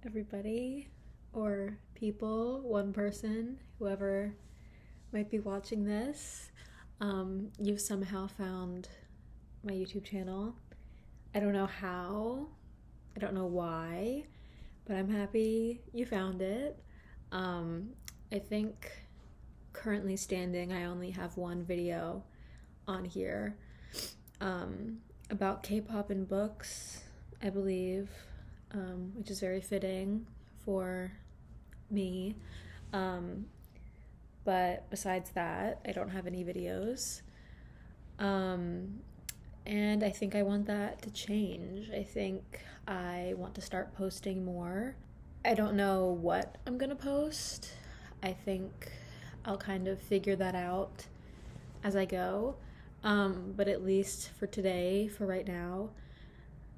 everybody, or people, one person, whoever might be watching this. You've somehow found my YouTube channel. I don't know how, I don't know why, but I'm happy you found it. I think currently standing, I only have one video on here about K-pop and books, I believe, which is very fitting for me. Um, but besides that, I don't have any videos. Um, and I think I want that to change. I think I want to start posting more. I don't know what I'm gonna post. I think I'll kind of figure that out as I go. But at least for today, for right now,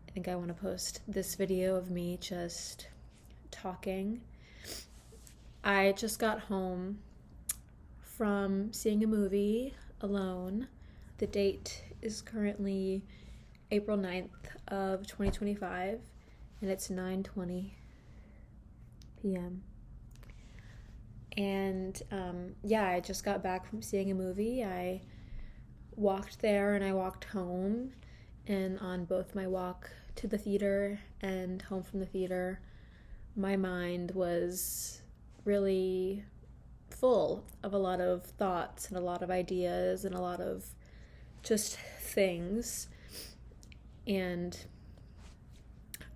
I think I want to post this video of me just talking. I just got home from seeing a movie alone. The date is currently April 9th of 2025 and it's 9:20 p.m. And yeah, I just got back from seeing a movie. I walked there and I walked home, and on both my walk to the theater and home from the theater, my mind was really full of a lot of thoughts and a lot of ideas and a lot of just things. And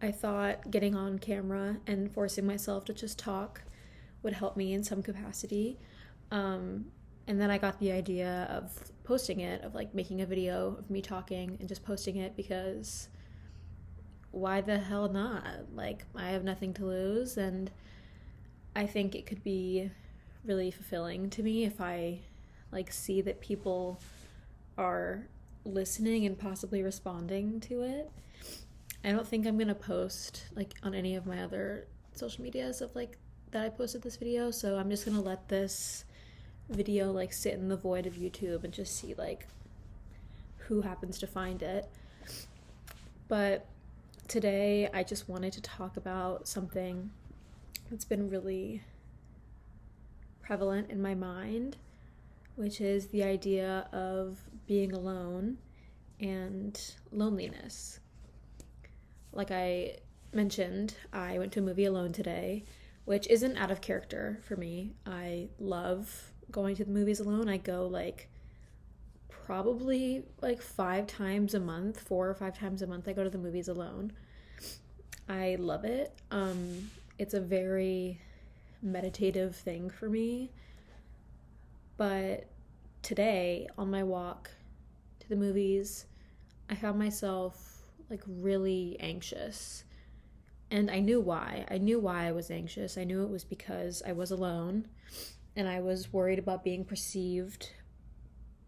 I thought getting on camera and forcing myself to just talk would help me in some capacity. And then I got the idea of posting it, of like making a video of me talking and just posting it, because why the hell not? Like, I have nothing to lose, and I think it could be really fulfilling to me if I like see that people are listening and possibly responding to it. I don't think I'm gonna post like on any of my other social medias of like that I posted this video, so I'm just gonna let this video like sit in the void of YouTube and just see like who happens to find it. But today I just wanted to talk about something that's been really prevalent in my mind, which is the idea of being alone and loneliness. Like I mentioned, I went to a movie alone today, which isn't out of character for me. I love going to the movies alone. I go like probably like 5 times a month, 4 or 5 times a month I go to the movies alone. I love it. It's a very meditative thing for me. But today on my walk to the movies, I found myself like really anxious. And I knew why. I knew why I was anxious. I knew it was because I was alone and I was worried about being perceived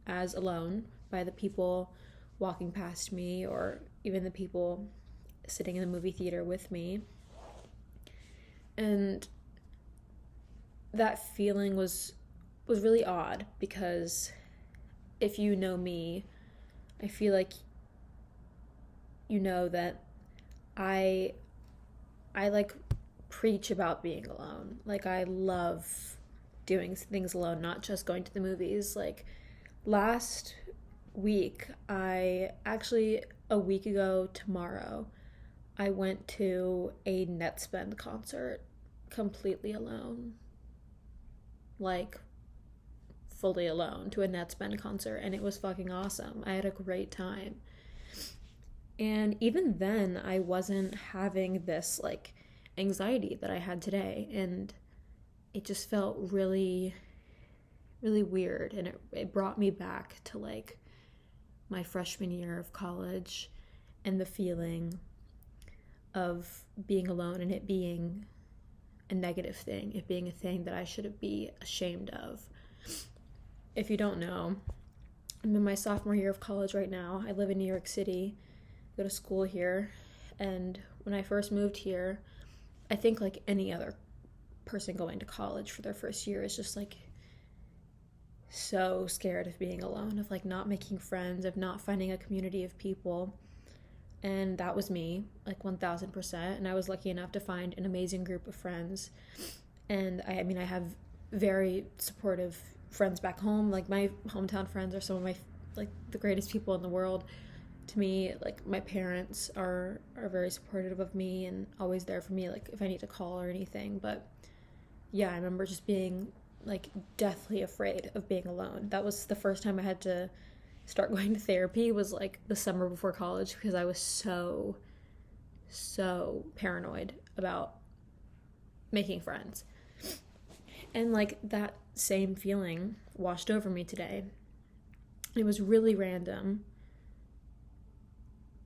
as alone by the people walking past me or even the people sitting in the movie theater with me. And that feeling was really odd, because if you know me, I feel like you know that I like preach about being alone. Like, I love doing things alone, not just going to the movies. Like last week, a week ago tomorrow, I went to a Netspend concert completely alone. Like fully alone to a Netspend concert, and it was fucking awesome. I had a great time. And even then, I wasn't having this like anxiety that I had today, and it just felt really, really weird. And it brought me back to like my freshman year of college and the feeling of being alone and it being a negative thing, it being a thing that I should be ashamed of. If you don't know, I'm in my sophomore year of college right now. I live in New York City, go to school here, and when I first moved here, I think like any other person going to college for their first year is just like so scared of being alone, of like not making friends, of not finding a community of people. And that was me, like 1000%. And I was lucky enough to find an amazing group of friends. And I mean, I have very supportive friends back home. Like my hometown friends are some of my like the greatest people in the world to me. Like my parents are very supportive of me and always there for me, like if I need to call or anything. But yeah, I remember just being like deathly afraid of being alone. That was the first time I had to start going to therapy, was like the summer before college, because I was so paranoid about making friends. And like that same feeling washed over me today. It was really random.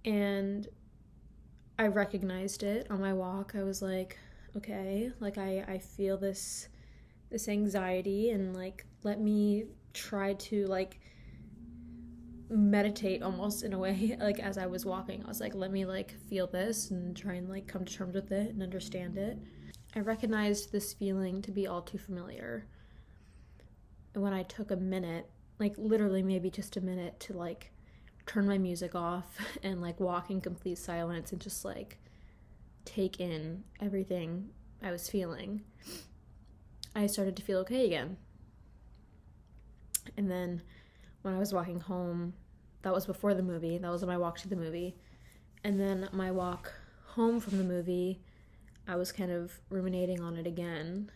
And I recognized it on my walk. I was like, okay, like I feel this anxiety, and like let me try to like meditate almost in a way. Like as I was walking, I was like, let me like feel this and try and like come to terms with it and understand it. I recognized this feeling to be all too familiar. And when I took a minute, like literally maybe just a minute, to like turn my music off and like walk in complete silence and just like take in everything I was feeling, I started to feel okay again. And then when I was walking home, that was before the movie, that was my walk to the movie. And then my walk home from the movie, I was kind of ruminating on it again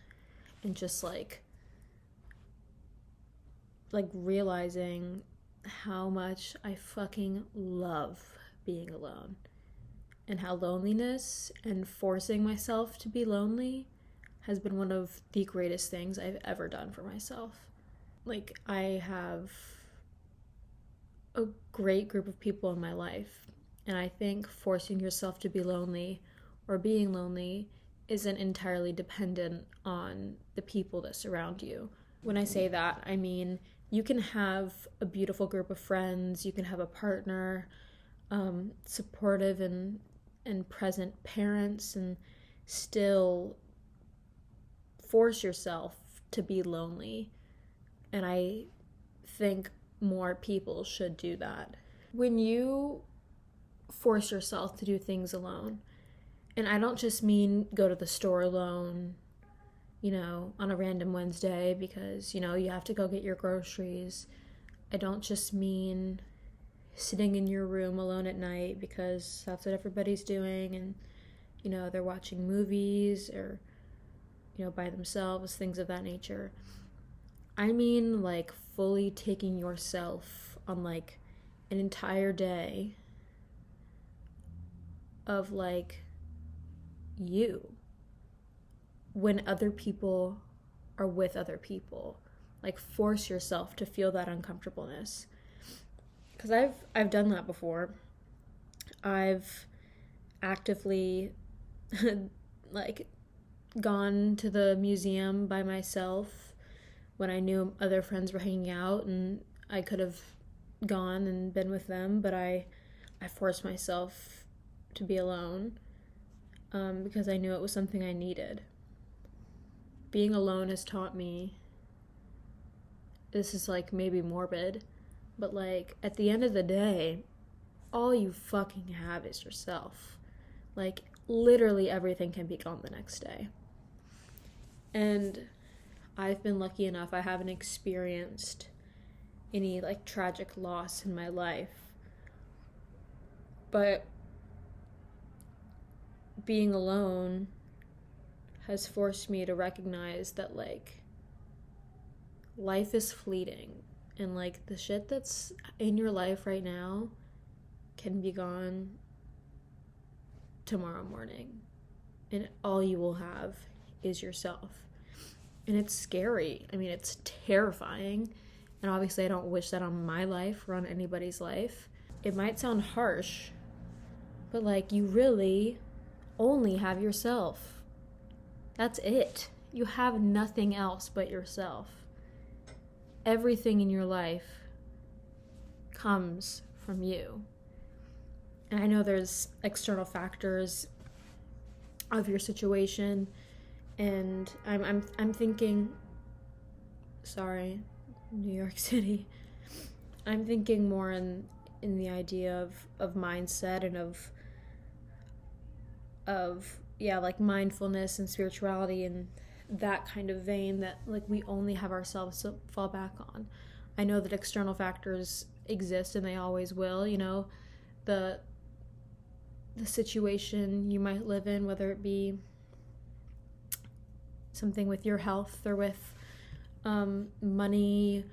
and just like realizing how much I fucking love being alone, and how loneliness and forcing myself to be lonely has been one of the greatest things I've ever done for myself. Like I have a great group of people in my life, and I think forcing yourself to be lonely or being lonely isn't entirely dependent on the people that surround you. When I say that, I mean you can have a beautiful group of friends, you can have a partner, supportive and present parents, and still force yourself to be lonely. And I think more people should do that. When you force yourself to do things alone, and I don't just mean go to the store alone, you know, on a random Wednesday because, you know, you have to go get your groceries. I don't just mean sitting in your room alone at night because that's what everybody's doing and, you know, they're watching movies or, you know, by themselves, things of that nature. I mean, like, fully taking yourself on, like, an entire day of, like, you when other people are with other people. Like, force yourself to feel that uncomfortableness. Because I've done that before. I've actively, like, gone to the museum by myself when I knew other friends were hanging out, and I could have gone and been with them, but I forced myself to be alone because I knew it was something I needed. Being alone has taught me, this is like maybe morbid, but like at the end of the day, all you fucking have is yourself. Like literally everything can be gone the next day. And I've been lucky enough, I haven't experienced any like tragic loss in my life. But being alone has forced me to recognize that like life is fleeting, and like the shit that's in your life right now can be gone tomorrow morning, and all you will have is yourself. And it's scary. I mean, it's terrifying, and obviously I don't wish that on my life or on anybody's life. It might sound harsh, but like you really only have yourself. That's it. You have nothing else but yourself. Everything in your life comes from you. And I know there's external factors of your situation, and I'm thinking, sorry, New York City. I'm thinking more in in the idea of mindset and of yeah, like mindfulness and spirituality and that kind of vein, that like we only have ourselves to fall back on. I know that external factors exist and they always will, you know, the situation you might live in, whether it be something with your health or with money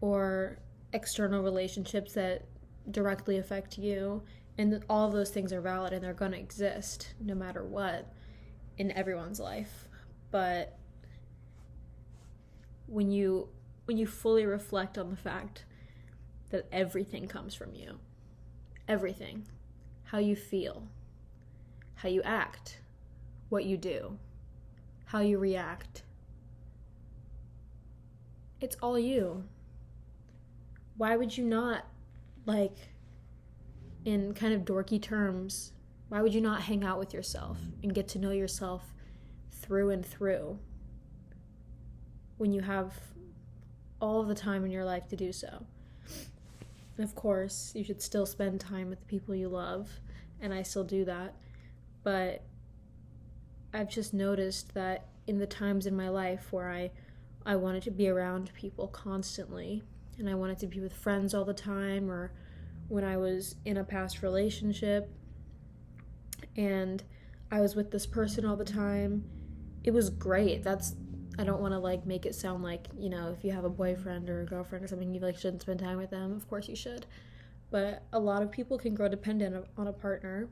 or external relationships that directly affect you. And all of those things are valid and they're going to exist no matter what in everyone's life. But when you fully reflect on the fact that everything comes from you, everything, how you feel, how you act, what you do, how you react, it's all you. Why would you not, like, in kind of dorky terms, why would you not hang out with yourself and get to know yourself through and through when you have all of the time in your life to do so? And of course, you should still spend time with the people you love, and I still do that. But I've just noticed that in the times in my life where I wanted to be around people constantly, and I wanted to be with friends all the time, or when I was in a past relationship and I was with this person all the time, it was great. I don't want to like make it sound like, you know, if you have a boyfriend or a girlfriend or something, you like shouldn't spend time with them. Of course you should. But a lot of people can grow dependent on a partner,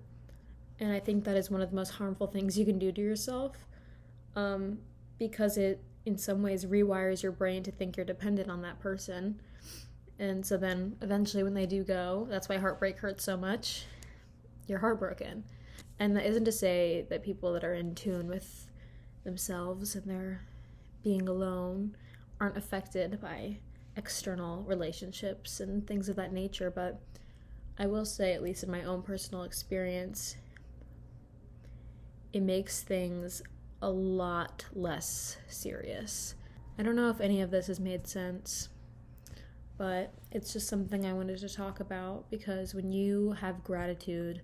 and I think that is one of the most harmful things you can do to yourself, because it in some ways rewires your brain to think you're dependent on that person. And so then eventually when they do go, that's why heartbreak hurts so much. You're heartbroken. And that isn't to say that people that are in tune with themselves and their being alone aren't affected by external relationships and things of that nature, but I will say, at least in my own personal experience, it makes things a lot less serious. I don't know if any of this has made sense, but it's just something I wanted to talk about, because when you have gratitude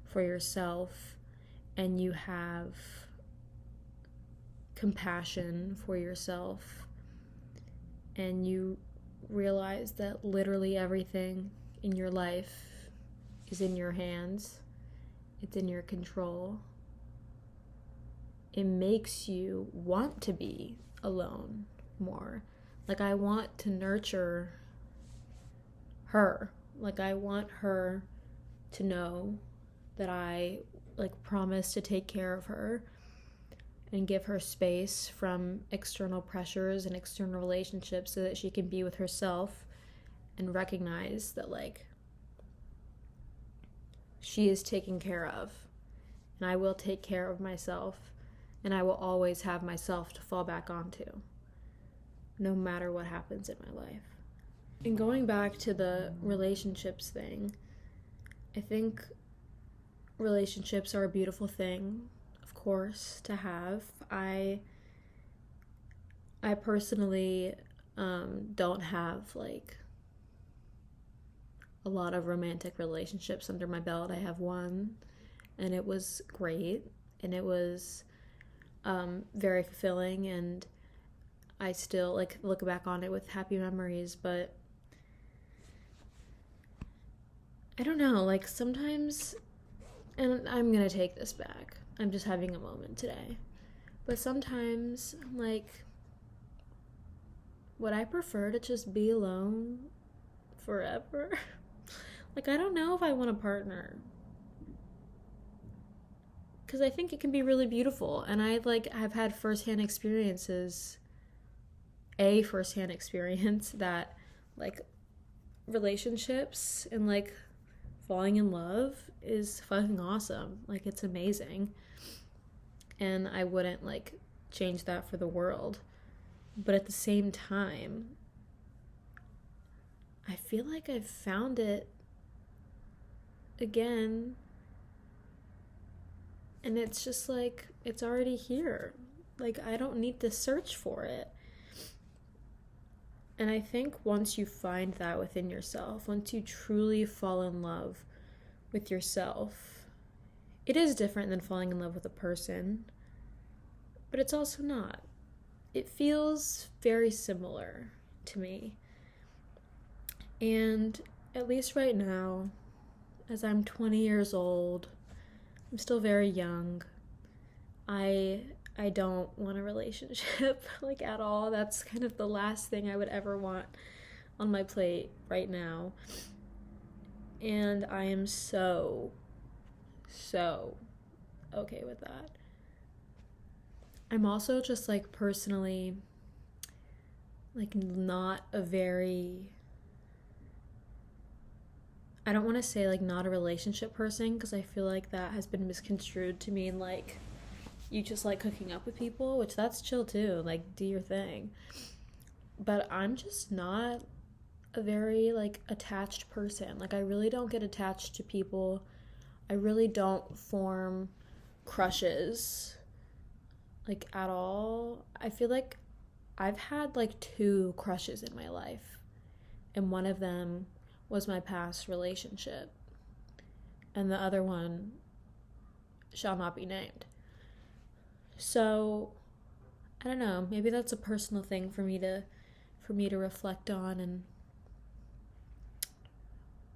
for yourself and you have compassion for yourself and you realize that literally everything in your life is in your hands, it's in your control, it makes you want to be alone more. Like, I want to nurture her. Like, I want her to know that I like promise to take care of her and give her space from external pressures and external relationships so that she can be with herself and recognize that like she is taken care of, and I will take care of myself, and I will always have myself to fall back onto no matter what happens in my life. And going back to the relationships thing, I think relationships are a beautiful thing, of course, to have. I personally don't have like a lot of romantic relationships under my belt. I have one, and it was great, and it was very fulfilling, and I still like look back on it with happy memories. But I don't know, like sometimes, and I'm gonna take this back, I'm just having a moment today, but sometimes I'm like, would I prefer to just be alone forever? Like, I don't know if I want a partner, because I think it can be really beautiful, and I've had firsthand experience that like relationships and like falling in love is fucking awesome. Like, it's amazing, and I wouldn't like change that for the world. But at the same time, I feel like I've found it again, and it's just like it's already here. Like, I don't need to search for it. And I think once you find that within yourself, once you truly fall in love with yourself, it is different than falling in love with a person, but it's also not. It feels very similar to me. And at least right now, as I'm 20 years old, I'm still very young. I don't want a relationship like at all. That's kind of the last thing I would ever want on my plate right now. And I am so okay with that. I'm also just like personally like not a very, I don't want to say like not a relationship person, because I feel like that has been misconstrued to mean like you just like hooking up with people, which that's chill too, like do your thing. But I'm just not a very like attached person. Like I really don't get attached to people. I really don't form crushes like at all. I feel like I've had like 2 crushes in my life, and one of them was my past relationship, and the other one shall not be named. So, I don't know, maybe that's a personal thing for me to reflect on and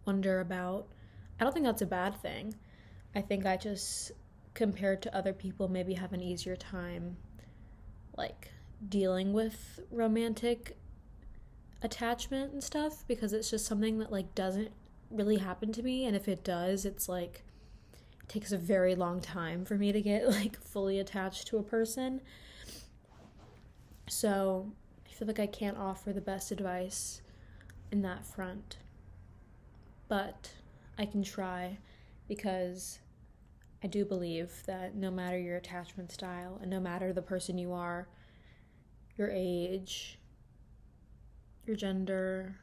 wonder about. I don't think that's a bad thing. I think I just, compared to other people, maybe have an easier time like dealing with romantic attachment and stuff, because it's just something that like doesn't really happen to me, and if it does, it's like it takes a very long time for me to get like fully attached to a person. So I feel like I can't offer the best advice in that front, but I can try, because I do believe that no matter your attachment style and no matter the person you are, your age, your gender,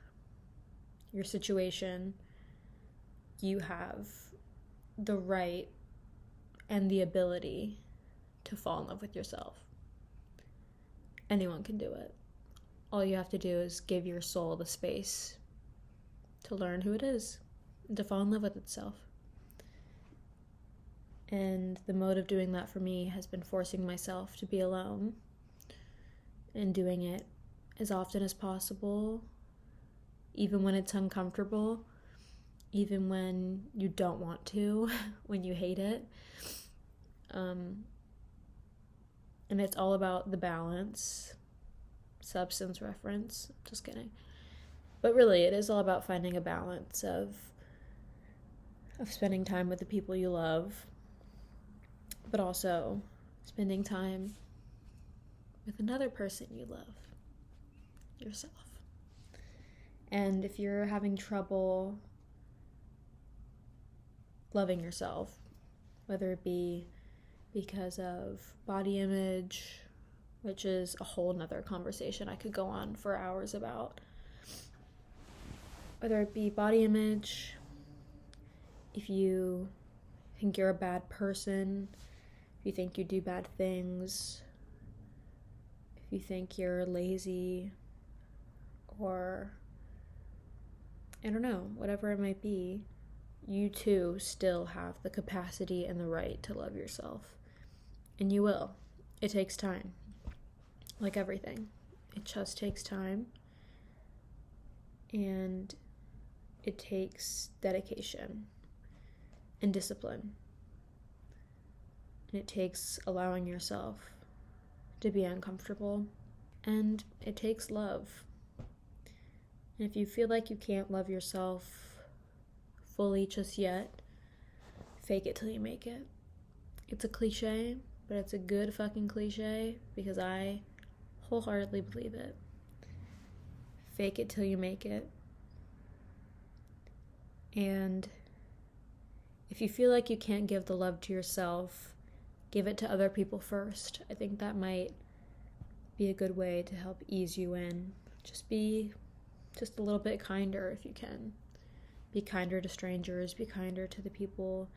your situation, you have the right and the ability to fall in love with yourself. Anyone can do it. All you have to do is give your soul the space to learn who it is and to fall in love with itself. And the mode of doing that for me has been forcing myself to be alone and doing it as often as possible, even when it's uncomfortable, even when you don't want to, when you hate it. And it's all about the balance. Substance reference. Just kidding. But really, it is all about finding a balance of spending time with the people you love, but also spending time with another person you love, yourself. And if you're having trouble loving yourself, whether it be because of body image, which is a whole nother conversation I could go on for hours about, whether it be body image, if you think you're a bad person, if you think you do bad things, if you think you're lazy, or I don't know, whatever it might be, you too still have the capacity and the right to love yourself. And you will. It takes time. Like everything. It just takes time. And it takes dedication and discipline. And it takes allowing yourself to be uncomfortable. And it takes love. And if you feel like you can't love yourself fully just yet, fake it till you make it. It's a cliche, but it's a good fucking cliche, because I wholeheartedly believe it. Fake it till you make it. And if you feel like you can't give the love to yourself, give it to other people first. I think that might be a good way to help ease you in. Just be just a little bit kinder if you can. Be kinder to strangers, be kinder to the people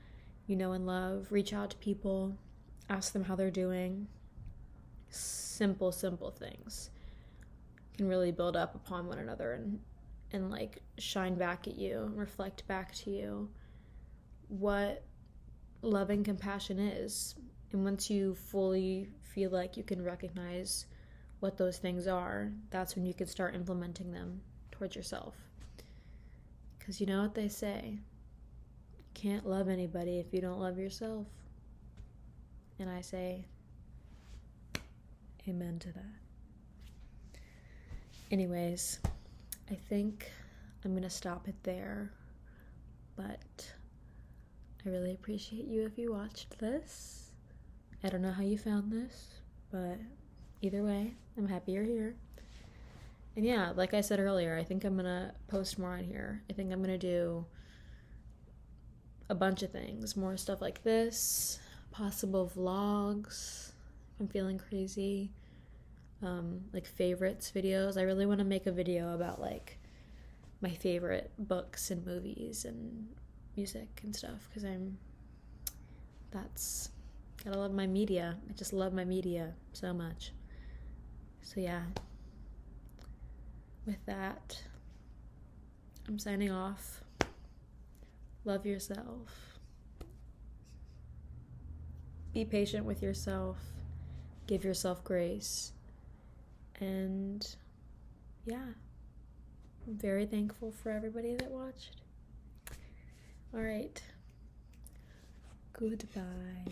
you know and love. Reach out to people, ask them how they're doing. Simple things. can really build up upon one another and like shine back at you and reflect back to you what love and compassion is. And once you fully feel like you can recognize what those things are, that's when you can start implementing them towards yourself. Because you know what they say, you can't love anybody if you don't love yourself. And I say amen to that. Anyways, I think I'm going to stop it there. But I really appreciate you if you watched this. I don't know how you found this, but either way, I'm happy you're here. And yeah, like I said earlier, I think I'm going to post more on here. I think I'm going to do a bunch of things, more stuff like this, possible vlogs if I'm feeling crazy, like favorites videos. I really want to make a video about like my favorite books and movies and music and stuff, because gotta love my media. I just love my media so much. So yeah, with that, I'm signing off. Love yourself. Be patient with yourself. Give yourself grace. And yeah, I'm very thankful for everybody that watched. All right. Goodbye.